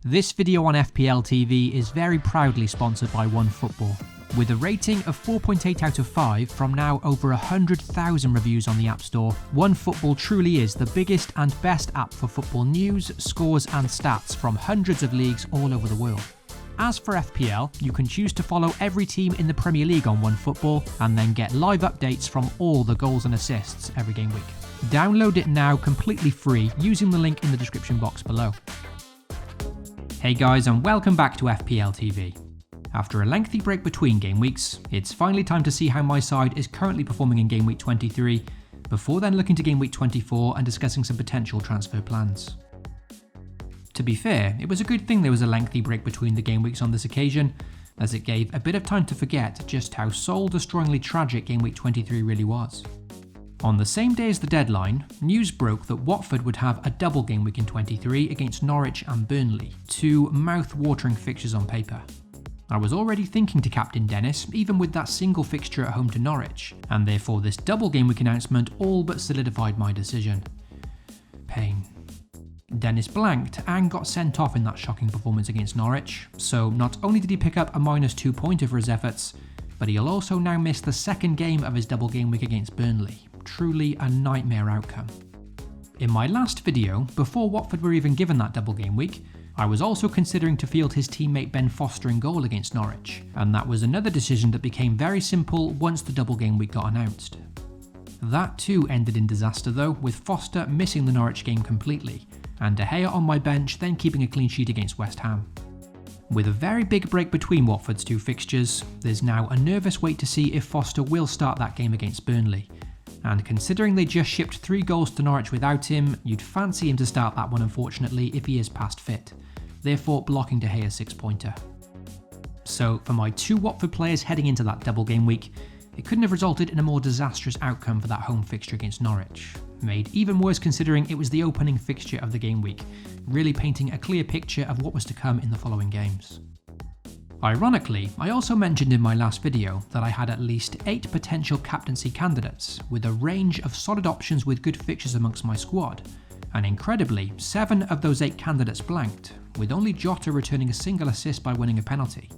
This video on FPL TV is very proudly sponsored by OneFootball. With a rating of 4.8 out of 5 from now over 100,000 reviews on the App Store, OneFootball truly is the biggest and best app for football news, scores and stats from hundreds of leagues all over the world. As for FPL, you can choose to follow every team in the Premier League on OneFootball and then get live updates from all the goals and assists every game week. Download it now completely free using the link in the description box below. Hey guys, and welcome back to FPL TV. After a lengthy break between game weeks, it's finally time to see how my side is currently performing in game week 23, before then looking to game week 24 and discussing some potential transfer plans. To be fair, it was a good thing there was a lengthy break between the game weeks on this occasion, as it gave a bit of time to forget just how soul-destroyingly tragic game week 23 really was. On the same day as the deadline, news broke that Watford would have a double game week in 23 against Norwich and Burnley, two mouth-watering fixtures on paper. I was already thinking to captain Dennis, even with that single fixture at home to Norwich, and therefore this double game week announcement all but solidified my decision. Pain. Dennis blanked and got sent off in that shocking performance against Norwich, so not only did he pick up a -2 pointer for his efforts, but he'll also now miss the second game of his double game week against Burnley. Truly a nightmare outcome. In my last video, before Watford were even given that double game week, I was also considering to field his teammate Ben Foster in goal against Norwich, and that was another decision that became very simple once the double game week got announced. That too ended in disaster though, with Foster missing the Norwich game completely, and De Gea on my bench then keeping a clean sheet against West Ham. With a very big break between Watford's two fixtures, there's now a nervous wait to see if Foster will start that game against Burnley. And considering they just shipped 3 goals to Norwich without him, you'd fancy him to start that one unfortunately if he is past fit, therefore blocking De Gea's 6-pointer. So for my 2 Watford players heading into that double game week, it couldn't have resulted in a more disastrous outcome for that home fixture against Norwich. Made even worse considering it was the opening fixture of the game week, really painting a clear picture of what was to come in the following games. Ironically, I also mentioned in my last video that I had at least 8 potential captaincy candidates, with a range of solid options with good fixtures amongst my squad, and incredibly, 7 of those 8 candidates blanked, with only Jota returning a single assist by winning a penalty.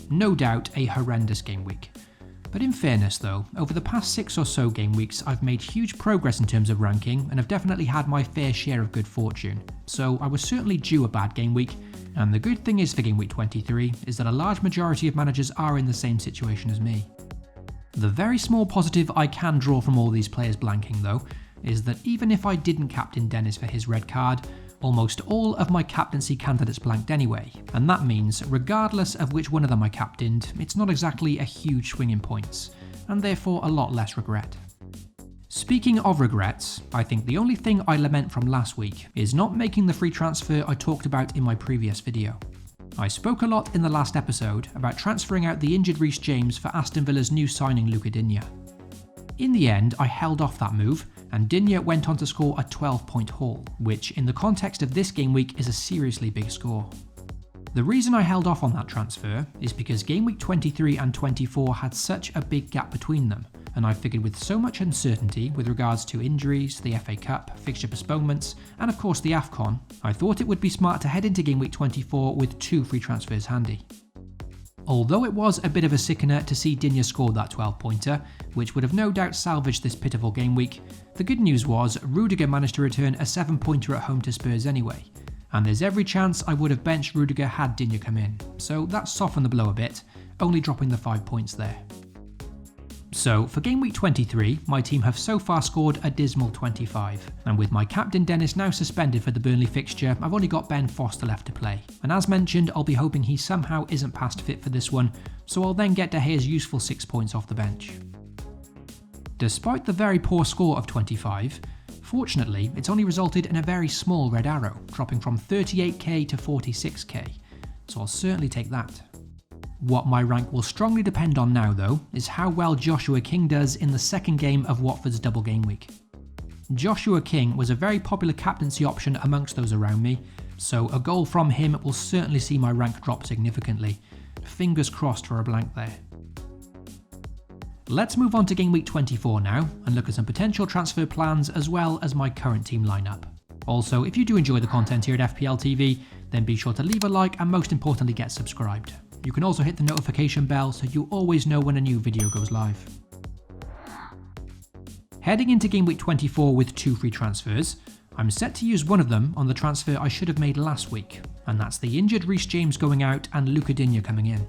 No doubt a horrendous game week. But in fairness though, over the past 6 or so game weeks I've made huge progress in terms of ranking and have definitely had my fair share of good fortune, so I was certainly due a bad game week. And the good thing is for game week 23 is that a large majority of managers are in the same situation as me. The very small positive I can draw from all these players blanking though, is that even if I didn't captain Dennis for his red card, almost all of my captaincy candidates blanked anyway, and that means regardless of which one of them I captained, it's not exactly a huge swing in points, and therefore a lot less regret. Speaking of regrets, I think the only thing I lament from last week is not making the free transfer I talked about in my previous video. I spoke a lot in the last episode about transferring out the injured Reece James for Aston Villa's new signing Luca Digne. In the end, I held off that move, and Digne went on to score a 12-point haul, which in the context of this game week is a seriously big score. The reason I held off on that transfer is because game week 23 and 24 had such a big gap between them, and I figured with so much uncertainty with regards to injuries, the FA Cup, fixture postponements, and of course the AFCON, I thought it would be smart to head into game week 24 with 2 free transfers handy. Although it was a bit of a sickener to see Digne score that 12-pointer, which would have no doubt salvaged this pitiful game week, the good news was Rudiger managed to return a 7-pointer at home to Spurs anyway, and there's every chance I would have benched Rudiger had Digne come in, so that softened the blow a bit, only dropping the 5 points there. So for game week 23, my team have so far scored a dismal 25, and with my captain Dennis now suspended for the Burnley fixture, I've only got Ben Foster left to play, and as mentioned, I'll be hoping he somehow isn't past fit for this one, so I'll then get De Gea's useful 6 points off the bench. Despite the very poor score of 25, fortunately it's only resulted in a very small red arrow, dropping from 38k to 46k, so I'll certainly take that. What my rank will strongly depend on now though, is how well Joshua King does in the second game of Watford's double game week. Joshua King was a very popular captaincy option amongst those around me, so a goal from him will certainly see my rank drop significantly. Fingers crossed for a blank there. Let's move on to game week 24 now, and look at some potential transfer plans as well as my current team lineup. Also, if you do enjoy the content here at FPL TV, then be sure to leave a like and most importantly get subscribed. You can also hit the notification bell so you always know when a new video goes live. Heading into Game Week 24 with 2 free transfers, I'm set to use one of them on the transfer I should have made last week, and that's the injured Reece James going out and Luca Digne coming in.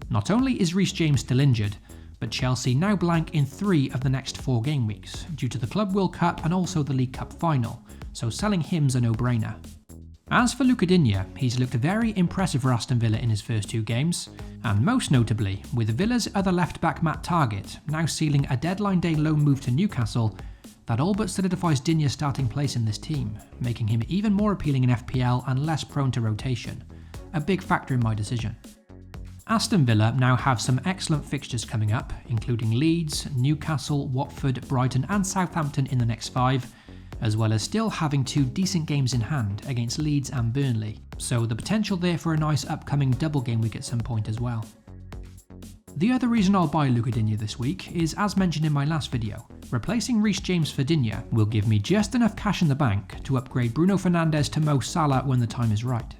Not only is Reece James still injured, but Chelsea now blank in 3 of the next 4 game weeks due to the Club World Cup and also the League Cup final, so selling him's a no-brainer. As for Luca Digne, he's looked very impressive for Aston Villa in his first 2 games, and most notably with Villa's other left-back Matt Targett now sealing a deadline day loan move to Newcastle that all but solidifies Digne's starting place in this team, making him even more appealing in FPL and less prone to rotation, a big factor in my decision. Aston Villa now have some excellent fixtures coming up, including Leeds, Newcastle, Watford, Brighton and Southampton in the next 5, as well as still having 2 decent games in hand against Leeds and Burnley, so the potential there for a nice upcoming double game week at some point as well. The other reason I'll buy Luca Digne this week is, as mentioned in my last video, replacing Reece James for Digne will give me just enough cash in the bank to upgrade Bruno Fernandes to Mo Salah when the time is right.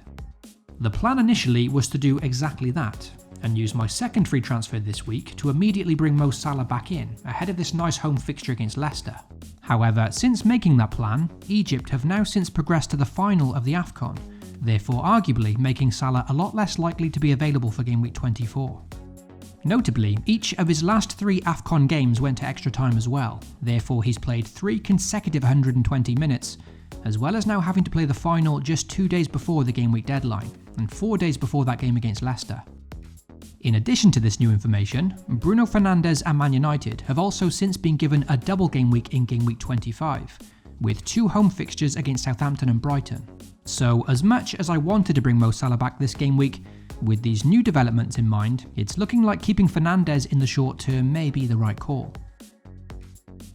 The plan initially was to do exactly that, and use my second free transfer this week to immediately bring Mo Salah back in, ahead of this nice home fixture against Leicester. However, since making that plan, Egypt have now since progressed to the final of the AFCON, therefore arguably making Salah a lot less likely to be available for Game Week 24. Notably, each of his last 3 AFCON games went to extra time as well, therefore he's played 3 consecutive 120 minutes, as well as now having to play the final just 2 days before the game week deadline, and 4 days before that game against Leicester. In addition to this new information, Bruno Fernandes and Man United have also since been given a double game week in Game Week 25, with 2 home fixtures against Southampton and Brighton. So as much as I wanted to bring Mo Salah back this game week, with these new developments in mind, it's looking like keeping Fernandes in the short term may be the right call.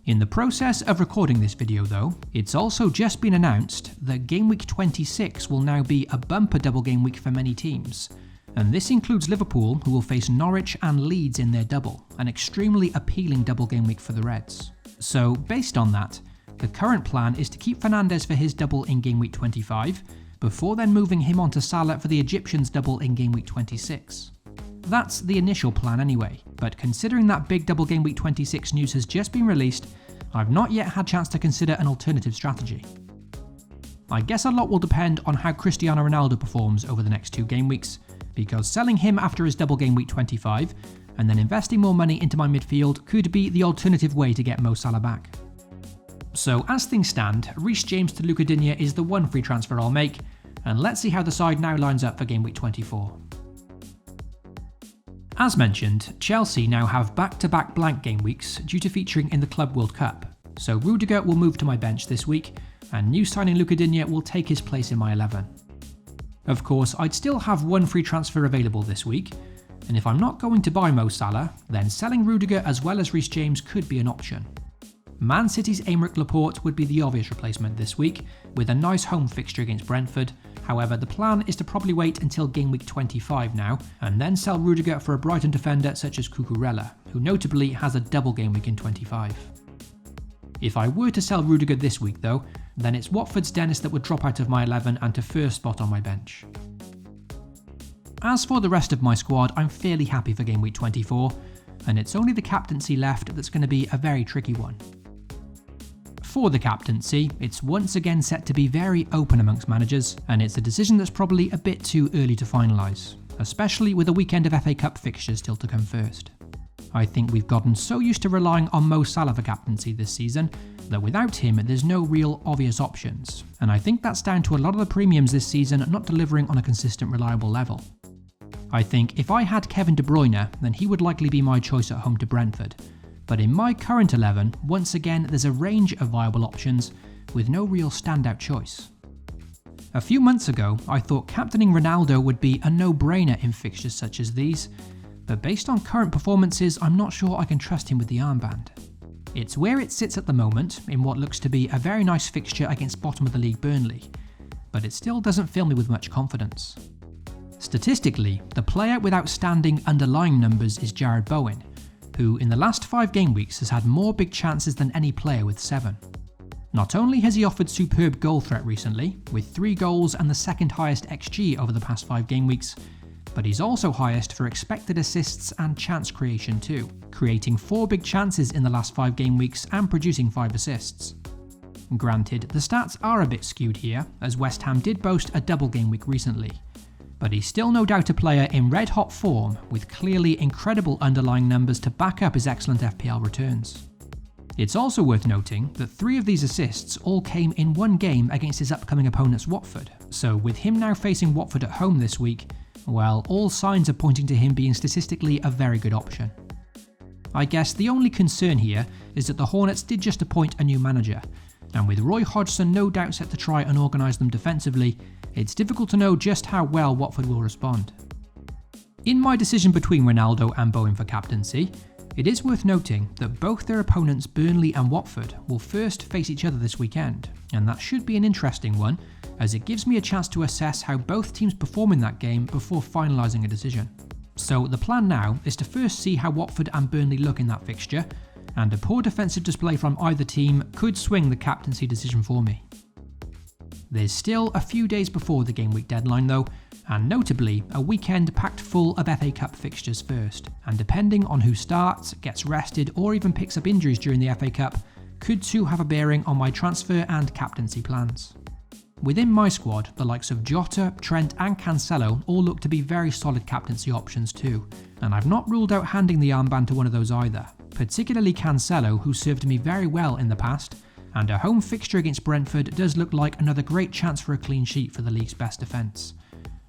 In the process of recording this video though, it's also just been announced that Game Week 26 will now be a bumper double game week for many teams. And this includes Liverpool, who will face Norwich and Leeds in their double, an extremely appealing double game week for the Reds. So based on that, the current plan is to keep Fernandes for his double in Game Week 25, before then moving him on to Salah for the Egyptians double in Game Week 26. That's the initial plan anyway, but considering that big double Game Week 26 news has just been released, I've not yet had a chance to consider an alternative strategy. I guess a lot will depend on how Cristiano Ronaldo performs over the next 2 game weeks, because selling him after his double game week 25 and then investing more money into my midfield could be the alternative way to get Mo Salah back. So as things stand, Reece James to Luca Digne is the one free transfer I'll make, and let's see how the side now lines up for game week 24. As mentioned, Chelsea now have back-to-back blank game weeks due to featuring in the Club World Cup, so Rudiger will move to my bench this week, and new signing Luca Digne will take his place in my 11. Of course, I'd still have 1 free transfer available this week, and if I'm not going to buy Mo Salah, then selling Rudiger as well as Reece James could be an option. Man City's Aymeric Laporte would be the obvious replacement this week, with a nice home fixture against Brentford. However, the plan is to probably wait until game week 25 now, and then sell Rudiger for a Brighton defender such as Cucurella, who notably has a double game week in 25. If I were to sell Rudiger this week though, then it's Watford's Dennis that would drop out of my 11 and to first spot on my bench. As for the rest of my squad, I'm fairly happy for game week 24, and it's only the captaincy left that's going to be a very tricky one. For the captaincy, it's once again set to be very open amongst managers, and it's a decision that's probably a bit too early to finalise, especially with a weekend of FA Cup fixtures still to come first. I think we've gotten so used to relying on Mo Salah for captaincy this season that without him there's no real obvious options, and I think that's down to a lot of the premiums this season not delivering on a consistent reliable level. I think if I had Kevin De Bruyne, then he would likely be my choice at home to Brentford, but in my current 11, once again there's a range of viable options with no real standout choice. A few months ago I thought captaining Ronaldo would be a no-brainer in fixtures such as these, but based on current performances I'm not sure I can trust him with the armband. It's where it sits at the moment in what looks to be a very nice fixture against bottom of the league Burnley, but it still doesn't fill me with much confidence. Statistically, the player with outstanding underlying numbers is Jarrod Bowen, who in the last 5 game weeks has had more big chances than any player with 7. Not only has he offered superb goal threat recently, with 3 goals and the second highest XG over the past 5 game weeks, but he's also highest for expected assists and chance creation too, creating 4 big chances in the last 5 game weeks and producing 5 assists. Granted, the stats are a bit skewed here, as West Ham did boast a double game week recently, but he's still no doubt a player in red hot form with clearly incredible underlying numbers to back up his excellent FPL returns. It's also worth noting that 3 of these assists all came in one game against his upcoming opponents Watford, so with him now facing Watford at home this week, well, all signs are pointing to him being statistically a very good option. I guess the only concern here is that the Hornets did just appoint a new manager, and with Roy Hodgson no doubt set to try and organise them defensively, it's difficult to know just how well Watford will respond. In my decision between Ronaldo and Bowen for captaincy, it is worth noting that both their opponents Burnley and Watford will first face each other this weekend, and that should be an interesting one, as it gives me a chance to assess how both teams perform in that game before finalising a decision. So the plan now is to first see how Watford and Burnley look in that fixture, and a poor defensive display from either team could swing the captaincy decision for me. There's still a few days before the game week deadline though, and notably a weekend packed full of FA Cup fixtures first, and depending on who starts, gets rested or even picks up injuries during the FA Cup, could too have a bearing on my transfer and captaincy plans. Within my squad, the likes of Jota, Trent and Cancelo all look to be very solid captaincy options too, and I've not ruled out handing the armband to one of those either, particularly Cancelo, who served me very well in the past, and a home fixture against Brentford does look like another great chance for a clean sheet for the league's best defence.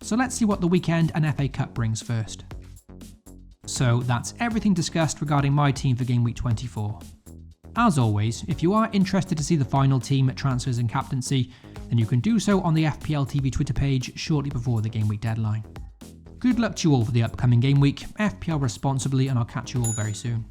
So let's see what the weekend and FA Cup brings first. So that's everything discussed regarding my team for Game Week 24. As always, if you are interested to see the final team, transfers and captaincy, then you can do so on the FPL TV Twitter page shortly before the game week deadline. Good luck to you all for the upcoming game week, FPL responsibly, and I'll catch you all very soon.